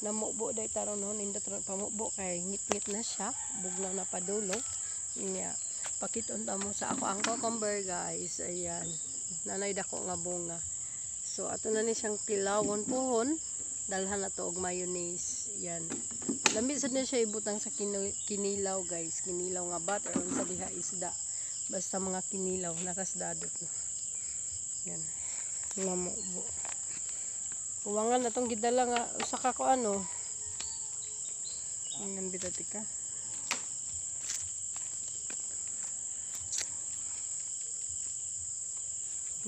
namubo day taron no nindot pamubo kay ngit-ngit na siya, bugnaw na padulong. Nya pakiton ta mo sa ako ang cucumber guys. Ayan. Nanay dako nga bunga. So ato na ni siyang tilawon pohon. Dalhan na to og mayonnaise. Yan. Lambi sad na siya ibutang sa kinilaw guys. Kinilaw nga butter on sa diha isda. Basta mga kinilaw nakasdadot no. Yan. Namubo. Kuwangan na tong gidala nga usa ka ko ano. Yan bitatika.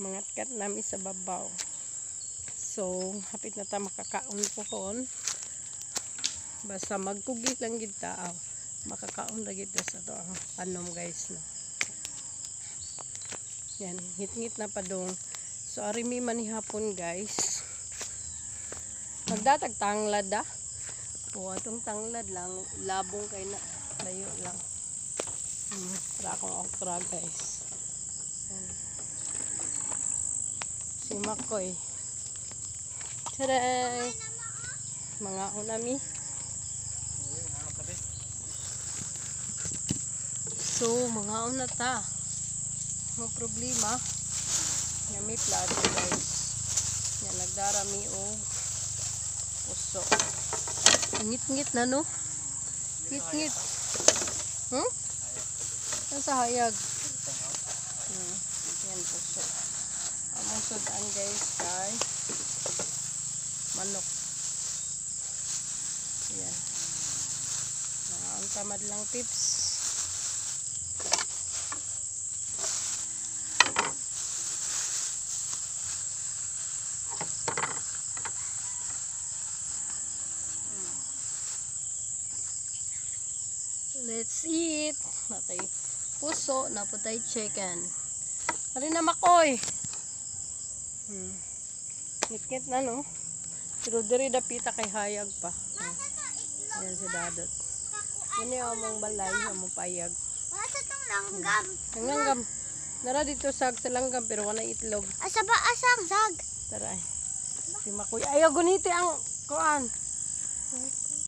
Mangatkat namin sa babaw. So, hapit na ta makakaon pohon. Basta magkugi lang gid ta. Makakaon ra gid sa to ang panom guys no. Yan, ngit-ngit na pa dong. So, ari mi man hapon guys. Magdatag tanglad da. O, atong tanglad lang. Labong kay na. Layo lang. Para akong okra guys. Yan. Si Makoy. Taday! Mga unami. So, mga unata. Ang problema. Yami plato guys. Yan, nagdarami o puso. Ngit-ngit na no? Ngit-ngit. Nasa hayag. Yan puso. Among sudan guys kay manok. Yan. Ang tamad lang tips. Let's eat. Natay puso, naputay chicken. Ari na Makoy. Ngit-ngit na no. Pero diri dapita kay hayag pa. Ayan si Dadot. Yan yung among balay, among payag. Masa itong langgam? Ang langgam. Nara dito sag sa langgam pero wala itlog. Asa ba asang sag? Tara ay. Si Makoy. Ayaw guniti ang kuan.